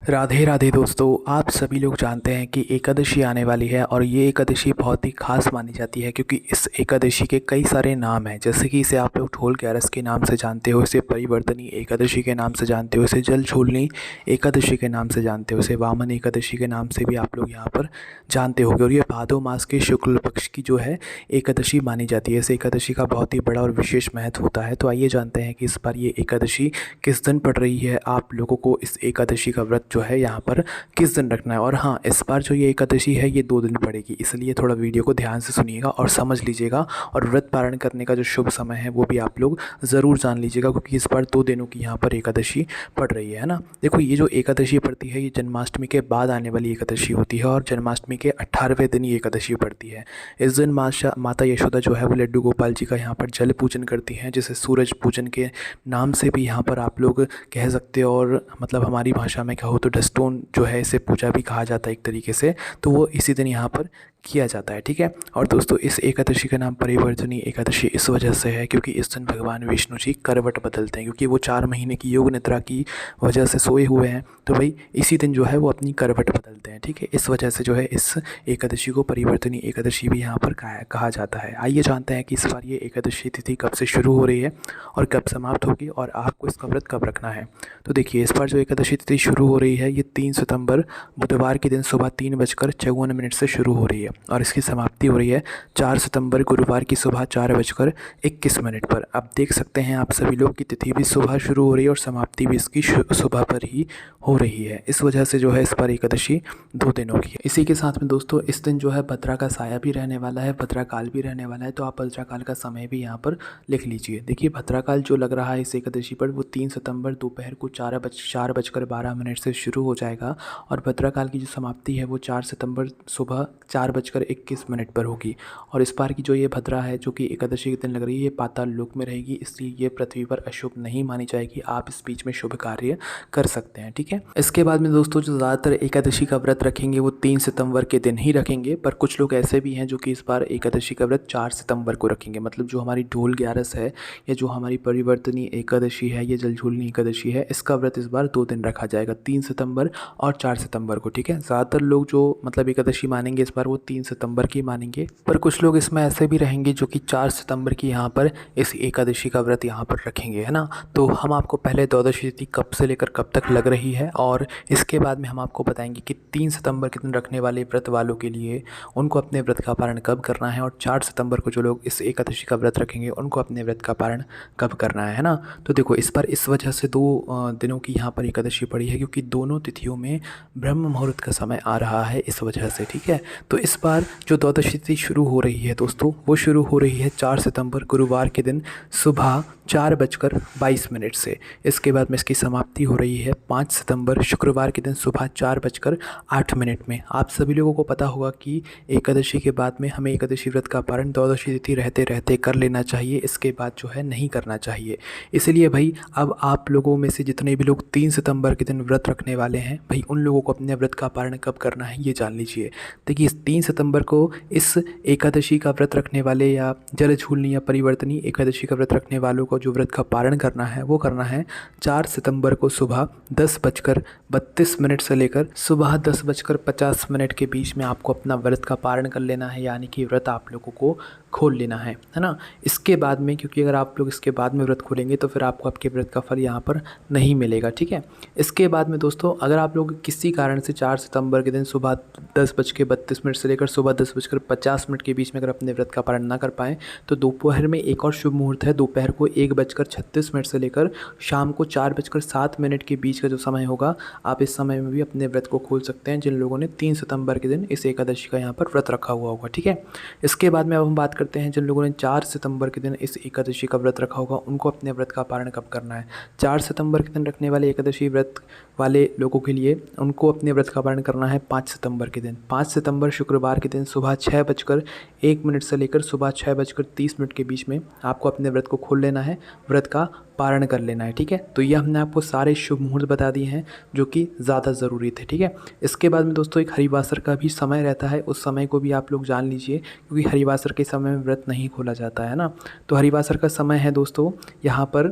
राधे राधे दोस्तों, आप सभी लोग जानते हैं कि एकादशी आने वाली है और ये एकादशी बहुत ही खास मानी जाती है क्योंकि इस एकादशी के कई सारे नाम हैं। जैसे कि इसे आप लोग ढोल ग्यारस के नाम से जानते हो, इसे परिवर्तनी एकादशी के नाम से जानते हो, इसे जल झूलनी एकादशी के नाम से जानते हो, इसे वामन एकादशी के नाम से भी आप लोग यहाँ पर जानते होंगे। और ये भादो मास के शुक्ल पक्ष की जो है एकादशी मानी जाती है। इस एकादशी का बहुत ही बड़ा और विशेष महत्व होता है। तो आइए जानते हैं कि इस बार ये एकादशी किस दिन पड़ रही है, आप लोगों को इस एकादशी का व्रत जो है यहाँ पर किस दिन रखना है। और हाँ, इस बार जो ये एकादशी है ये 2 दिन पड़ेगी, इसलिए थोड़ा वीडियो को ध्यान से सुनिएगा और समझ लीजिएगा। और व्रत पारण करने का जो शुभ समय है वो भी आप लोग ज़रूर जान लीजिएगा क्योंकि इस बार 2 दिनों की यहाँ पर एकादशी पड़ रही है ना। देखो, ये जो एकादशी पड़ती है ये जन्माष्टमी के बाद आने वाली एकादशी होती है और जन्माष्टमी के 18वें दिन ये एकादशी पड़ती है। इस दिन माता यशोदा जो है वो लड्डू गोपाल जी का यहाँ पर जल पूजन करती हैं, जिसे सूरज पूजन के नाम से भी यहाँ पर आप लोग कह सकते हो। और मतलब हमारी भाषा में कहो तो डस्टोन जो है इसे पूजा भी कहा जाता है एक तरीके से। तो वो इसी दिन यहाँ पर किया जाता है, ठीक है। और दोस्तों, इस एकादशी का नाम परिवर्तनी एकादशी इस वजह से है क्योंकि इस दिन भगवान विष्णु जी करवट बदलते हैं, क्योंकि वो 4 महीने की योग निद्रा की वजह से सोए हुए हैं। तो भाई इसी दिन जो है वो अपनी करवट बदलते हैं, ठीक है। इस वजह से जो है इस एकादशी को परिवर्तनी एकादशी भी यहाँ पर कहा जाता है। आइए जानते हैं कि इस बार ये एकादशी तिथि कब से शुरू हो रही है और कब समाप्त होगी और आपको इसका व्रत कब रखना है। तो देखिए, इस बार जो एकादशी तिथि शुरू हो रही है ये 3 सितंबर बुधवार के दिन सुबह 3:54 से शुरू हो रही है और इसकी समाप्ति हो रही है 4 सितंबर गुरुवार की सुबह 4:21 पर। अब देख सकते हैं आप सभी लोग की तिथि भी सुबह शुरू हो रही है और समाप्ति भी इसकी सुबह पर ही हो रही है। इस वजह से जो है इस पर एकादशी 2 दिनों की है। इसी के साथ में दोस्तों, इस दिन जो है भद्रा का साया भी रहने वाला है, भद्रा काल भी रहने वाला है। तो आप भद्रा काल का समय भी यहाँ पर लिख लीजिए। देखिए, भद्रा काल जो लग रहा है इस एकादशी पर वो 3 सितंबर दोपहर को 4:12 से शुरू हो जाएगा और भद्रा काल की जो समाप्ति है वो 4 सितंबर सुबह 4:21 पर होगी। और इस बार की जो ये भद्रा है जो कि एकादशी के दिन लग रही है ये पाताल लोक में रहेगी, इसलिए ये पृथ्वी पर अशुभ नहीं मानी जाएगी। आप इस बीच में शुभ कार्य कर सकते हैं, ठीक है। इसके बाद में दोस्तों, जो ज़्यादातर एकादशी का व्रत रखेंगे वो 3 सितंबर के दिन ही रखेंगे, पर कुछ लोग ऐसे भी हैं जो कि इस बार एकादशी का व्रत 4 सितंबर को रखेंगे। मतलब जो हमारी ढोल ग्यारस है या जो हमारी परिवर्तनी एकादशी है, ये जलझूलनी एकादशी है, इसका व्रत इस बार 2 दिन रखा जाएगा, 3 सितंबर और 4 सितंबर को, ठीक है। ज़्यादातर लोग जो मतलब एकादशी मानेंगे इस बार वो 3 सितंबर की मानेंगे, पर कुछ लोग इसमें ऐसे भी रहेंगे जो कि 4 सितंबर की यहाँ पर इस एकादशी का व्रत यहाँ पर रखेंगे, है ना। तो हम आपको पहले द्वादशी तिथि कब से लेकर कब तक लग रही है और इसके बाद में हम आपको बताएंगे कि 3 सितंबर के दिन रखने वाले व्रत वालों के लिए उनको अपने व्रत का पारण कब करना है और 4 सितंबर को जो लोग इस एकादशी का व्रत रखेंगे उनको अपने व्रत का पारण कब करना है ना। तो देखो, इस पर इस वजह से 2 दिनों की यहाँ पर एकादशी पड़ी है क्योंकि दोनों तिथियों में ब्रह्म मुहूर्त का समय आ रहा है, इस वजह से, ठीक है। तो इस बार जो द्वादशी तिथि शुरू हो रही है दोस्तों वो शुरू हो रही है 4 सितंबर गुरुवार के दिन सुबह 4:22 से। इसके बाद में इसकी समाप्ति हो रही है 5 सितंबर शुक्रवार के दिन सुबह 4:08 में। आप सभी लोगों को पता होगा कि एकादशी के बाद में हमें एकादशी व्रत का पारण द्वादशी तिथि रहते रहते कर लेना चाहिए, इसके बाद जो है नहीं करना चाहिए। इसलिए भाई अब आप लोगों में से जितने भी लोग 3 सितंबर के दिन व्रत रखने वाले हैं, भाई उन लोगों को अपने व्रत का पारण कब करना है ये जान लीजिए। देखिए, 3 सितंबर को इस एकादशी का व्रत रखने वाले या जल झूलनी या परिवर्तनी एकादशी का व्रत रखने वालों को जो व्रत का पारण करना है वो करना है 4 सितंबर को सुबह 10:32 से लेकर सुबह 10:50 के बीच में आपको अपना व्रत का पारण कर लेना है, यानी कि व्रत आप लोगों को खोल लेना है ना। इसके बाद में, क्योंकि अगर आप लोग इसके बाद में व्रत खोलेंगे तो फिर आपको आपके व्रत का फल यहाँ पर नहीं मिलेगा, ठीक है। इसके बाद में दोस्तों, अगर आप लोग किसी कारण से 4 सितंबर के दिन सुबह 10:32 से लेकर सुबह 10:50 के बीच में अगर अपने व्रत का पारण ना कर पाएँ तो दोपहर में एक और शुभ मुहूर्त है। दोपहर को 1:36 से लेकर शाम को 4:07 के बीच का जो समय होगा, आप इस समय में भी अपने व्रत को खोल सकते हैं, जिन लोगों ने 3 सितंबर के दिन इस एकादशी का यहाँ पर व्रत रखा हुआ होगा, ठीक है। इसके बाद में अब हम बात करते हैं जिन लोगों ने 4 सितंबर के दिन इस एकादशी का व्रत रखा होगा उनको अपने व्रत का पारण कब करना है। 4 सितंबर के दिन रखने वाले एकादशी व्रत वाले लोगों के लिए उनको अपने व्रत का पारण करना है 5 सितंबर के दिन। 5 सितंबर शुक्रवार के दिन सुबह 6:01 से लेकर सुबह 6:30 के बीच में आपको अपने व्रत को खोल लेना है, व्रत का पारण कर लेना है, ठीक है। तो ये हमने आपको सारे शुभ मुहूर्त बता दिए हैं जो कि ज़्यादा ज़रूरी थे, ठीक है। इसके बाद में दोस्तों एक हरिवासर का भी समय रहता है, उस समय को भी आप लोग जान लीजिए क्योंकि हरिवासर के समय में व्रत नहीं खोला जाता है ना। तो हरिवासर का समय है दोस्तों यहाँ पर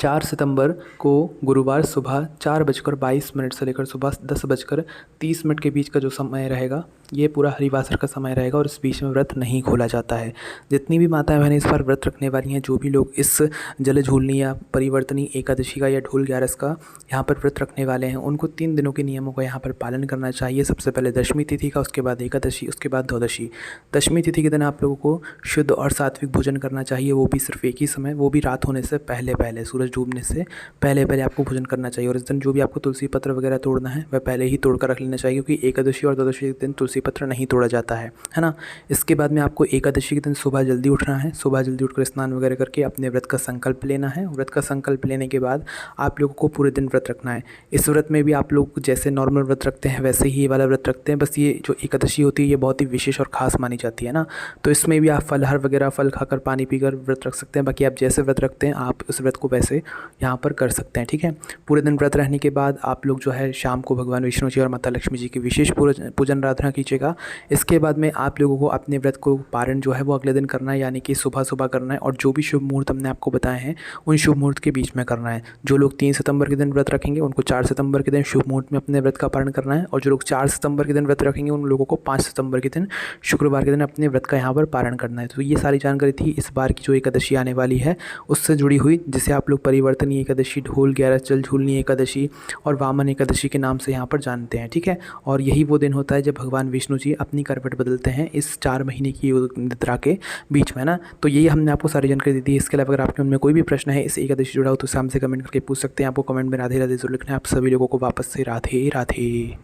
4 सितंबर को गुरुवार सुबह 4:22 से लेकर सुबह 10:30 के बीच का जो समय रहेगा, ये पूरा हरिवासर का समय रहेगा और इस बीच में व्रत नहीं खोला जाता है। जितनी भी माताएं बहनें इस बार व्रत रखने वाली हैं, जो भी लोग इस जल झूलनी या परिवर्तनी एकादशी का या ढोल ग्यारस का यहाँ पर व्रत रखने वाले हैं, उनको 3 दिनों के नियमों का यहाँ पर पालन करना चाहिए। सबसे पहले दशमी तिथि का, उसके बाद एकादशी, उसके बाद द्वादशी। दशमी तिथि के दिन आप लोगों को शुद्ध और सात्विक भोजन करना चाहिए, वो भी सिर्फ एक ही समय, वो भी रात होने से पहले, सूरज डूबने से पहले आपको भोजन करना चाहिए। और इस दिन जो भी आपको तुलसी पत्र वगैरह तोड़ना है वह पहले ही तोड़ कर रख लेना चाहिए, क्योंकि एकादशी और द्वादशी के दिन तुलसी पत्र नहीं तोड़ा जाता है ना। इसके बाद में आपको एकादशी के दिन सुबह जल्दी उठना है, सुबह जल्दी उठकर स्नान वगैरह करके अपने व्रत का संकल्प लेना है। व्रत का संकल्प लेने के बाद आप लोगों को पूरे दिन व्रत रखना है। इस व्रत में भी आप लोग जैसे नॉर्मल व्रत रखते हैं वैसे ही ये वाला व्रत रखते हैं, बस ये जो एकादशी होती है ये बहुत ही विशेष और ख़ास मानी जाती है ना। तो इसमें भी आप फलहार वगैरह, फल खाकर, पानी पीकर व्रत रख सकते हैं। बाकी आप जैसे व्रत रखते हैं आप उस व्रत को वैसे यहाँ पर कर सकते हैं, ठीक है। पूरे दिन व्रत रहने के बाद आप लोग जो है शाम को भगवान विष्णु जी और माता लक्ष्मी जी की विशेष पूजन आराधना कीजिएगा। इसके बाद में आप लोगों को अपने व्रत को पारण जो है वो अगले दिन करना है, यानी कि सुबह करना है। और जो भी शुभ मुहूर्त हमने आपको बताए हैं उन शुभ मुहूर्त के बीच में करना है। जो लोग 3 सितंबर के दिन व्रत रखेंगे उनको 4 सितंबर के दिन शुभ मुहूर्त में अपने व्रत का पारण करना है, और जो लोग 4 सितंबर के दिन व्रत रखेंगे उन लोगों को 5 सितंबर के दिन, शुक्रवार के दिन, अपने व्रत का यहाँ पर पारण करना है। तो ये सारी जानकारी थी इस बार की जो एकादशी आने वाली है उससे जुड़ी हुई, जिसे आप लोग परिवर्तनी एकादशी, ढोल ग्यारस, जल झूलनी एकादशी और वामन एकादशी के नाम से यहाँ पर जानते हैं, ठीक है। और यही वो दिन होता है जब भगवान विष्णु जी अपनी करवट बदलते हैं इस 4 महीने की निद्रा के बीच में ना। तो यही हमने आपको सारी जानकारी दी थी। इसके अलावा अगर आपके मन में कोई भी प्रश्न है इस एकादशी जुड़ा हो तो हमसे कमेंट करके पूछ सकते हैं। आपको कमेंट में राधे राधे जरूर लिखना है। आप सभी लोगों को वापस से राधे राधे।